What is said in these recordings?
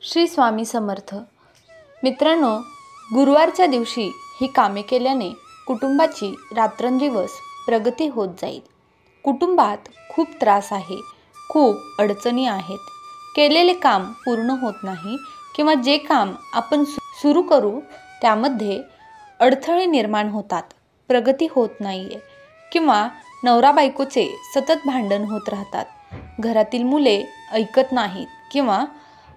श्री स्वामी समर्थ. मित्रांनो, गुरुवारच्या दिवशी ही कामे केल्याने कुटुंबाची रात्रंदिवस प्रगती होत जाईल. कुटुंबात खूप त्रास आहे, खूप अडचणी आहेत, केलेले काम पूर्ण होत नाही किंवा जे काम आपण सुरू करू त्यामध्ये अडथळे निर्माण होतात, प्रगती होत नाहीये किंवा नवरा बायकोचे सतत भांडण होत राहतात, घरातील मुले ऐकत नाहीत किंवा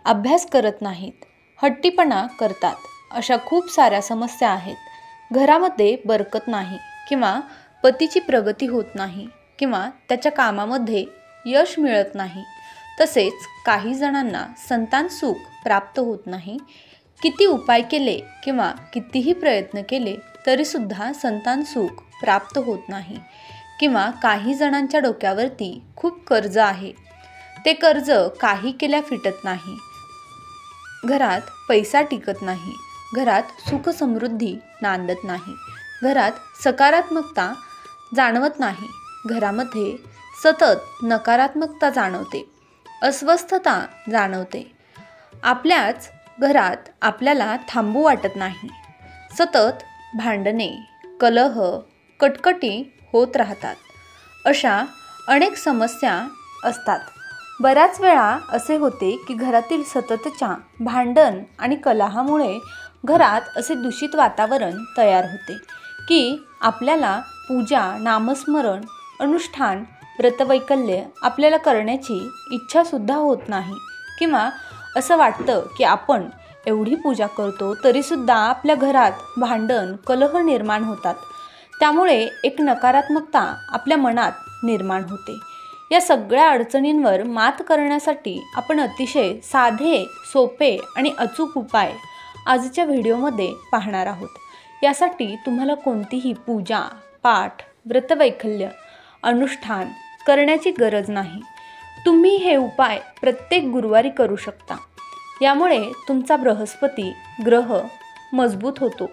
अभ्यास करत नाहीत, हट्टीपणा करतात, अशा खूप साऱ्या समस्या आहेत. घरामध्ये बरकत नाही किंवा पतीची प्रगती होत नाही किंवा त्याच्या कामामध्ये यश मिळत नाही. तसेच काही जणांना संतान सुख प्राप्त होत नाही. किती उपाय केले किंवा कितीही प्रयत्न केले तरीसुद्धा संतान सुख प्राप्त होत नाही. किंवा काही जणांच्या डोक्यावरती खूप कर्ज आहे, ते कर्ज काही केल्या फिटत नाही. घरात पैसा टिकत नाही, घरात सुख समृद्धी नांदत नाही, घरात सकारात्मकता जाणवत नाही, घरामध्ये सतत नकारात्मकता जाणवते, अस्वस्थता जाणवते. आपल्याच घरात आपल्याला थांबू वाटत नाही. सतत भांडणे, कलह, कटकटी होत राहतात. अशा अनेक समस्या असतात. बऱ्याच वेळा असे होते की घरातील सततच्या भांडण आणि कलहामुळे घरात असे दूषित वातावरण तयार होते की आपल्याला पूजा, नामस्मरण, अनुष्ठान, व्रतवैकल्य आपल्याला करण्याची इच्छासुद्धा होत नाही. किंवा असं वाटतं की आपण एवढी पूजा करतो तरीसुद्धा आपल्या घरात भांडण, कलह निर्माण होतात. त्यामुळे एक नकारात्मकता आपल्या मनात निर्माण होते. या सगळ्या अडचणींवर मात करण्यासाठी आपण अतिशय साधे, सोपे आणि अचूक उपाय आजच्या व्हिडिओमध्ये पाहणार आहोत. यासाठी तुम्हाला कोणतीही पूजा, पाठ, व्रतवैकल्य, अनुष्ठान करण्याची गरज नाही. तुम्ही हे उपाय प्रत्येक गुरुवारी करू शकता. यामुळे तुमचा बृहस्पती ग्रह मजबूत होतो.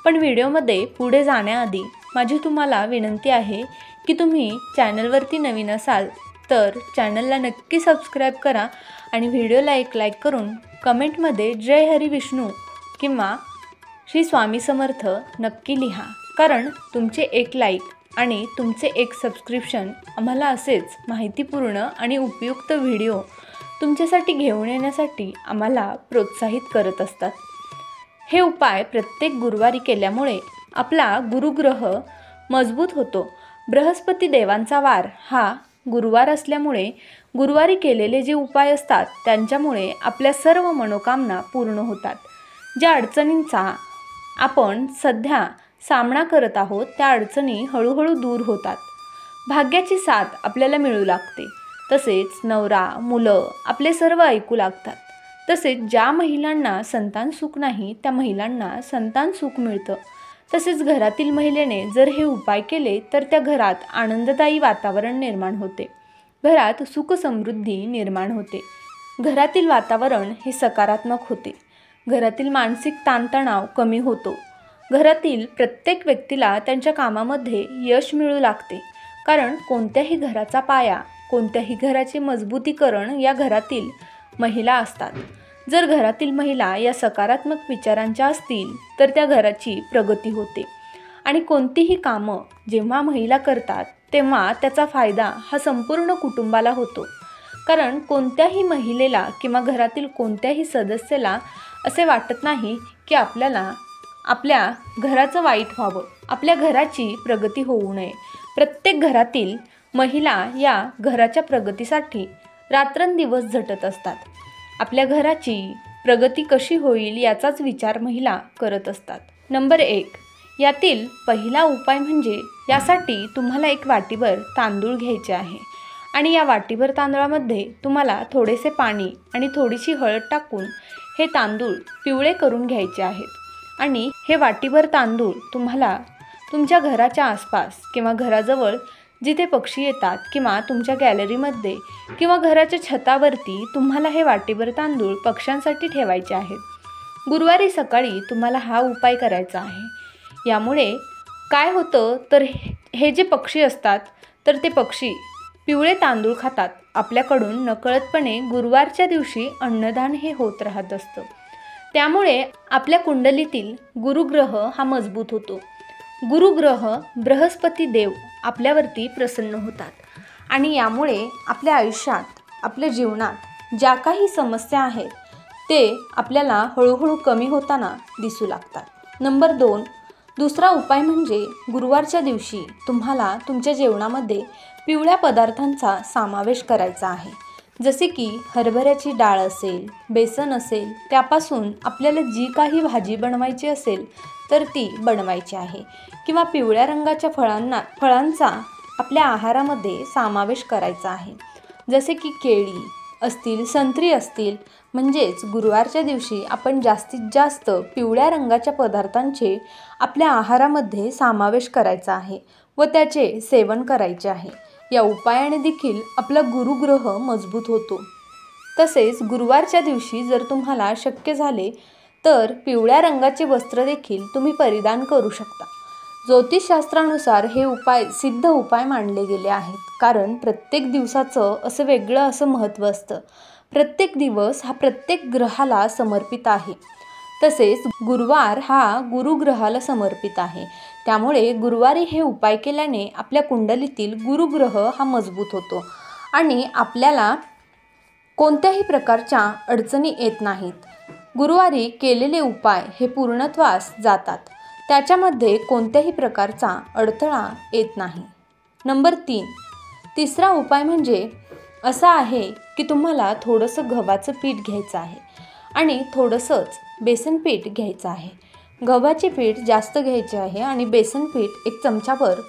पण व्हिडिओमध्ये पुढे जाण्याआधी माझी तुम्हाला विनंती आहे की तुम्ही चॅनलवरती नवीन असाल तर चॅनलला नक्की सबस्क्राईब करा आणि व्हिडिओला एक लाईक करून कमेंटमध्ये जय हरी विष्णू किंवा श्री स्वामी समर्थ नक्की लिहा. कारण तुमचे एक लाईक आणि तुमचे एक सबस्क्रिप्शन आम्हाला असेच माहितीपूर्ण आणि उपयुक्त व्हिडिओ तुमच्यासाठी घेऊन येण्यासाठी आम्हाला प्रोत्साहित करत असतात. हे उपाय प्रत्येक गुरुवारी केल्यामुळे आपला गुरुग्रह मजबूत होतो. बृहस्पती देवांचा वार हा गुरुवार असल्यामुळे गुरुवारी केलेले जे उपाय असतात त्यांच्यामुळे आपल्या सर्व मनोकामना पूर्ण होतात. ज्या अडचणींचा आपण सध्या सामना करत आहोत त्या अडचणी हळूहळू दूर होतात. भाग्याची साथ आपल्याला मिळू लागते. तसेच नवरा, मुलं आपले सर्व ऐकू लागतात. तसेच ज्या महिलांना संतान सुख नाही त्या महिलांना संतान सुख मिळतं. तसेच घरातील महिलेने जर हे उपाय केले तर त्या घरात आनंददायी वातावरण निर्माण होते, घरात सुख समृद्धी निर्माण होते, घरातील वातावरण हे सकारात्मक होते, घरातील मानसिक ताणतणाव कमी होतो, घरातील प्रत्येक व्यक्तीला त्यांच्या कामामध्ये यश मिळू लागते. कारण कोणत्याही घराचा पाया, कोणत्याही घराचे मजबूतीकरण या घरातील महिला असतात. जर घरातील महिला या सकारात्मक विचारांच्या असतील तर त्या घराची प्रगती होते. आणि कोणतीही कामं जेव्हा महिला करतात तेव्हा त्याचा फायदा हा संपूर्ण कुटुंबाला होतो. कारण कोणत्याही महिलेला किंवा घरातील कोणत्याही सदस्याला असे वाटत नाही की आपल्याला आपल्या घराचं वाईट व्हावं, आपल्या घराची प्रगती होऊ नये. प्रत्येक घरातील महिला या घराच्या प्रगतीसाठी रात्रंदिवस झटत असतात. आपल्या घराची प्रगती कशी होईल याचाच विचार महिला करत असतात. नंबर 1, यातील पहिला उपाय म्हणजे यासाठी तुम्हाला एक वाटीभर तांदूळ घ्यायचे आहे आणि या वाटीभर तांदळामध्ये तुम्हाला थोडेसे पाणी आणि थोडीशी हळद टाकून हे तांदूळ पिवळे करून घ्यायचे आहेत. आणि हे वाटीभर तांदूळ तुम्हाला तुमच्या घराच्या आसपास किंवा घराजवळ जिथे पक्षी येतात किंवा तुमच्या गॅलरीमध्ये किंवा घराच्या छतावरती तुम्हाला हे वाटीभर तांदूळ पक्ष्यांसाठी ठेवायचे आहेत. गुरुवारी सकाळी तुम्हाला हा उपाय करायचा आहे. यामुळे काय होतं तर हे जे पक्षी असतात तर ते पक्षी पिवळे तांदूळ खातात. आपल्याकडून नकळतपणे गुरुवारच्या दिवशी अन्नदान हे होत राहत असतं. त्यामुळे आपल्या कुंडलीतील गुरुग्रह हा मजबूत होतो. गुरुग्रह बृहस्पती देव आपल्यावरती प्रसन्न होतात आणि यामुळे आपल्या आयुष्यात, आपल्या जीवनात ज्या काही समस्या आहेत ते आपल्याला हळूहळू कमी होताना दिसू लागतात. नंबर 2, दुसरा उपाय म्हणजे गुरुवारच्या दिवशी तुम्हाला तुमच्या जेवणामध्ये पिवळ्या पदार्थांचा समावेश करायचा आहे. जसे की हरभऱ्याची डाळ असेल, बेसन असेल, त्यापासून आपल्याला जी काही भाजी बनवायची असेल तर ती बनवायची आहे. किंवा पिवळ्या रंगाच्या फळांचा आपल्या आहारामध्ये समावेश करायचा आहे. जसे की केळी असतील, संत्री असतील. म्हणजेच गुरुवारच्या दिवशी आपण जास्तीत जास्त पिवळ्या रंगाच्या पदार्थांचे आपल्या आहारामध्ये समावेश करायचा आहे व त्याचे सेवन करायचे आहे. या उपायाने देखील आपला गुरुग्रह मजबूत होतो. तसेच गुरुवारच्या दिवशी जर तुम्हाला शक्य झाले तर पिवळ्या रंगाचे वस्त्र देखील तुम्ही परिधान करू शकता. ज्योतिषशास्त्रानुसार हे उपाय सिद्ध उपाय मानले गेले आहेत. कारण प्रत्येक दिवसाचं असं वेगळं असं महत्त्व असतं. प्रत्येक दिवस हा प्रत्येक ग्रहाला समर्पित आहे. तसेच गुरुवार हा गुरुग्रहाला समर्पित आहे. त्यामुळे गुरुवारी हे उपाय केल्याने आपल्या कुंडलीतील गुरुग्रह हा मजबूत होतो आणि आपल्याला कोणत्याही प्रकारच्या अडचणी येत नाहीत. गुरुवारी केलेले उपाय हे पूर्णत्वास जातात. त्याच्यामध्ये कोणत्याही प्रकारचा अडथळा येत नाही. नंबर 3, तिसरा उपाय म्हणजे असा आहे की तुम्हाला थोडंसं गव्हाचं पीठ घ्यायचं आहे आणि थोडंसंच बेसन पीठ घ्यायचं आहे. गव्हाचे पीठ जास्त घ्यायचे आहे आणि बेसन पीठ 1 चमचाभर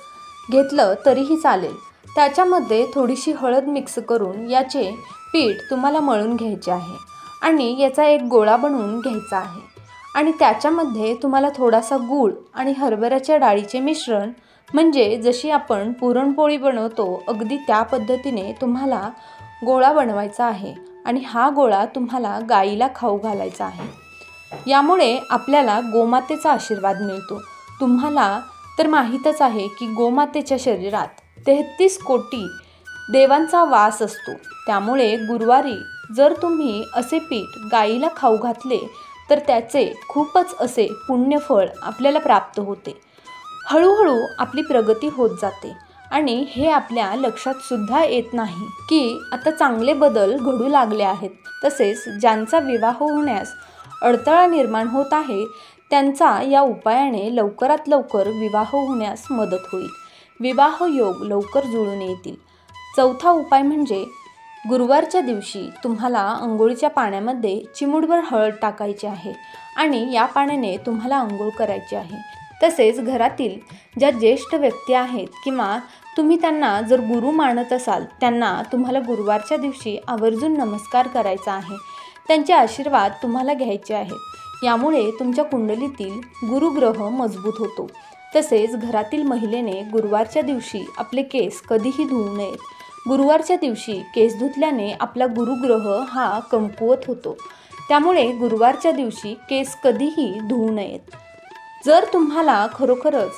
घेतलं तरीही चालेल. त्याच्यामध्ये थोडीशी हळद मिक्स करून याचे पीठ तुम्हाला मळून घ्यायचे आहे आणि याचा एक गोळा बनवून घ्यायचा आहे. आणि त्याच्यामध्ये तुम्हाला थोडासा गूळ आणि हरभऱ्याच्या डाळीचे मिश्रण, म्हणजे जशी आपण पुरणपोळी बनवतो अगदी त्या पद्धतीने तुम्हाला गोळा बनवायचा आहे आणि हा गोळा तुम्हाला गाईला खाऊ घालायचा आहे. यामुळे आपल्याला गोमातेचा आशीर्वाद मिळतो. तुम्हाला तर माहीतच आहे की गोमातेच्या शरीरात 33 कोटी देवांचा वास असतो. त्यामुळे गुरुवारी जर तुम्ही असे पीठ गाईला खाऊ घातले तर त्याचे खूपच असे पुण्यफळ आपल्याला प्राप्त होते. हळूहळू आपली प्रगती होत जाते आणि हे आपल्या लक्षात सुद्धा येत नाही की आता चांगले बदल घडू लागले आहेत. तसेच ज्यांचा विवाह होण्यास अडथळा निर्माण होत आहे त्यांचा या उपायाने लवकरात लवकर विवाह होण्यास मदत होईल. विवाह योग लवकर जुळून येतील. चौथा उपाय म्हणजे गुरुवारच्या दिवशी तुम्हाला अंघोळीच्या पाण्यामध्ये चिमूटभर हळद टाकायची आहे आणि या पाण्याने तुम्हाला अंघोळ करायची आहे. तसेच घरातील ज्या ज्येष्ठ व्यक्ती आहेत किंवा तुम्ही त्यांना जर गुरु मानत असाल त्यांना तुम्हाला गुरुवारच्या दिवशी आवर्जून नमस्कार करायचा आहे. त्यांचे आशीर्वाद तुम्हाला घ्यायचे आहेत. यामुळे तुमच्या कुंडलीतील गुरुग्रह मजबूत होतो. तसेच घरातील महिलेने गुरुवारच्या दिवशी आपले केस कधीही धुवू नयेत. गुरुवारच्या दिवशी केस धुतल्याने आपला गुरुग्रह हा कमकुवत होतो. त्यामुळे गुरुवारच्या दिवशी केस कधीही धुवू नयेत. जर तुम्हाला खरोखरच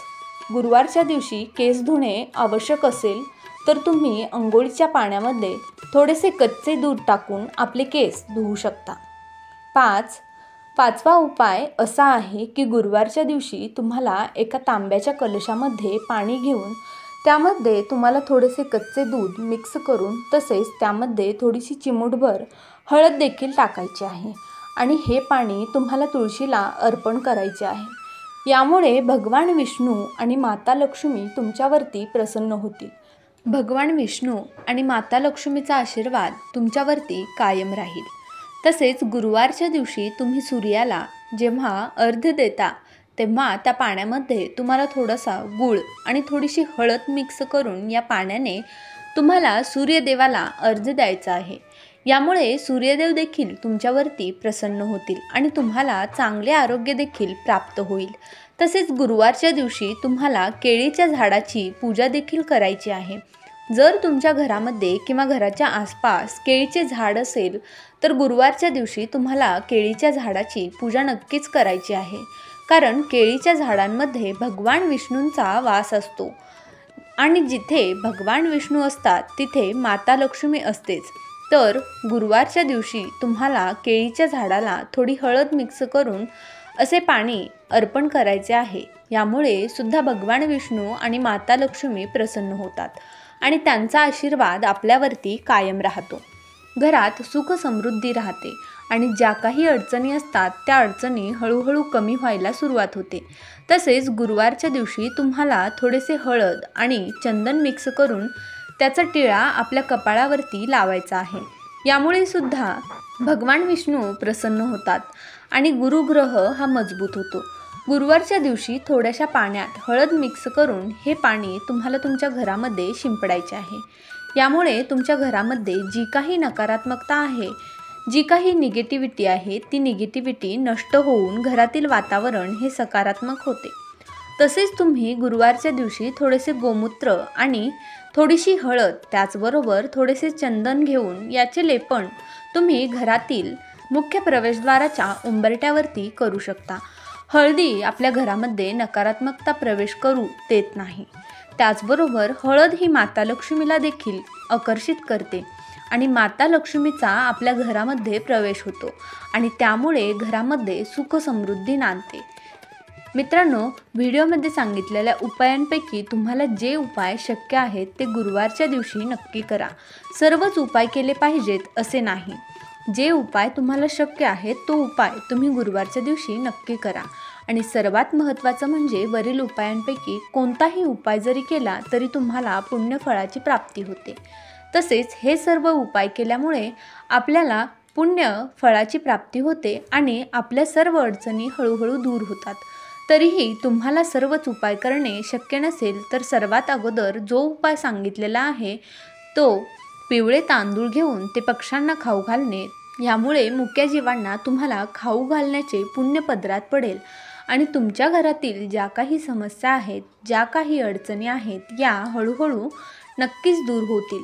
गुरुवारच्या दिवशी केस धुणे आवश्यक असेल तर तुम्ही अंघोळीच्या पाण्यामध्ये थोडेसे कच्चे दूध टाकून आपले केस धुवू शकता. पाचवा उपाय असा आहे की गुरुवारच्या दिवशी तुम्हाला एका तांब्याच्या कलशामध्ये पाणी घेऊन त्यामध्ये तुम्हाला थोडेसे कच्चे दूध मिक्स करून तसेच त्यामध्ये थोडीशी चिमूटभर हळद देखील टाकायची आहे आणि हे पाणी तुम्हाला तुळशीला अर्पण करायचे आहे. यामुळे भगवान विष्णू आणि माता लक्ष्मी तुमच्यावरती प्रसन्न होतील. भगवान विष्णू आणि माता लक्ष्मीचा आशीर्वाद तुमच्यावरती कायम राहील. तसेच गुरुवारच्या दिवशी तुम्ही सूर्याला जेव्हा अर्घ्य देता तेव्हा त्या पाण्यामध्ये तुम्हाला थोडासा गूळ आणि थोडीशी हळद मिक्स करून या पाण्याने तुम्हाला सूर्यदेवाला अर्घ्य द्यायचा आहे. यामुळे सूर्यदेव देखील तुमच्यावरती प्रसन्न होतील आणि तुम्हाला चांगले आरोग्य देखील प्राप्त होईल. तसेच गुरुवारच्या दिवशी तुम्हाला केळीच्या झाडाची पूजा देखील करायची आहे. जर तुमच्या घरामध्ये किंवा घराच्या आसपास केळीचे झाड असेल तर गुरुवारच्या दिवशी तुम्हाला केळीच्या झाडाची पूजा नक्कीच करायची आहे. कारण केळीच्या झाडांमध्ये भगवान विष्णूंचा वास असतो. आणि जिथे भगवान विष्णू असतात तिथे माता लक्ष्मी असतेच. तर गुरुवारच्या दिवशी तुम्हाला केळीच्या झाडाला थोडी हळद मिक्स करून असे पाणी अर्पण करायचे आहे. यामुळे सुद्धा भगवान विष्णू आणि माता लक्ष्मी प्रसन्न होतात आणि त्यांचा आशीर्वाद आपल्यावरती कायम राहतो. घरात सुख समृद्धी राहते आणि ज्या काही अडचणी असतात त्या अडचणी हळूहळू कमी व्हायला सुरुवात होते. तसेच गुरुवारच्या दिवशी तुम्हाला थोडेसे हळद आणि चंदन मिक्स करून त्याचा टिळा आपल्या कपाळावरती लावायचा आहे. यामुळे सुद्धा भगवान विष्णू प्रसन्न होतात आणि गुरुग्रह हा मजबूत होतो. गुरुवारच्या दिवशी थोड्याशा पाण्यात हळद मिक्स करून हे पाणी तुम्हाला तुमच्या घरामध्ये शिंपडायचे आहे. यामुळे तुमच्या घरामध्ये जी काही नकारात्मकता आहे, जी काही निगेटिव्हिटी आहे, ती निगेटिव्हिटी नष्ट होऊन घरातील वातावरण हे सकारात्मक होते. तसेच तुम्ही गुरुवारच्या दिवशी थोडेसे गोमूत्र आणि थोडीशी हळद त्याचबरोबर थोडेसे चंदन घेऊन याचे लेपन तुम्ही घरातील मुख्य प्रवेशद्वाराच्या उंबरट्यावरती करू शकता. हळदी आपल्या घरामध्ये नकारात्मकता प्रवेश करू देत नाही. त्याचबरोबर हळद ही माता लक्ष्मीला देखील आकर्षित करते आणि माता लक्ष्मीचा आपल्या घरामध्ये प्रवेश होतो आणि त्यामुळे घरामध्ये सुख समृद्धी नांदते. मित्रांनो, व्हिडिओमध्ये सांगितलेल्या उपायांपैकी तुम्हाला जे उपाय शक्य आहेत ते गुरुवारच्या दिवशी नक्की करा. सर्वच उपाय केले पाहिजेत असे नाही. जे उपाय तुम्हाला शक्य आहेत तो उपाय तुम्ही गुरुवारच्या दिवशी नक्की करा. आणि सर्वात महत्त्वाचं म्हणजे वरील उपायांपैकी कोणताही उपाय जरी केला तरी तुम्हाला पुण्यफळाची प्राप्ती होते. तसेच हे सर्व उपाय केल्यामुळे आपल्याला पुण्य फळाची प्राप्ती होते आणि आपल्या सर्व अडचणी हळूहळू दूर होतात. तरीही तुम्हाला सर्वच उपाय करणे शक्य नसेल तर सर्वात अगोदर जो उपाय सांगितलेला आहे तो पिवळे तांदूळ घेऊन ते पक्ष्यांना खाऊ घालणे. यामुळे मुक्या जीवांना तुम्हाला खाऊ घालण्याचे पुण्य पदरात पडेल आणि तुमच्या घरातील ज्या काही समस्या आहेत, ज्या काही अडचणी आहेत, या हळूहळू नक्कीच दूर होतील.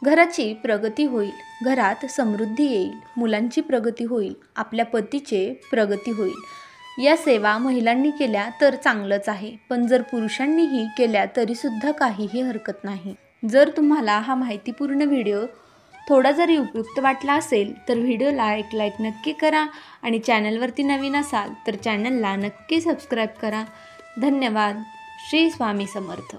घराची प्रगती होईल, घरात समृद्धी येईल, मुलांची प्रगती होईल, आपल्या पतीचे प्रगती होईल. या सेवा महिलांनी केल्या तर चांगलंच आहे, पण जर पुरुषांनीही केल्या तरीसुद्धा काहीही हरकत नाही. जर तुम्हाला हा माहितीपूर्ण व्हिडिओ थोडा जरी उपयुक्त वाटला असेल तर व्हिडिओला एक लाईक नक्की करा आणि चॅनलवरती नवीन असाल तर चॅनलला नक्की सबस्क्राईब करा. धन्यवाद. श्री स्वामी समर्थ.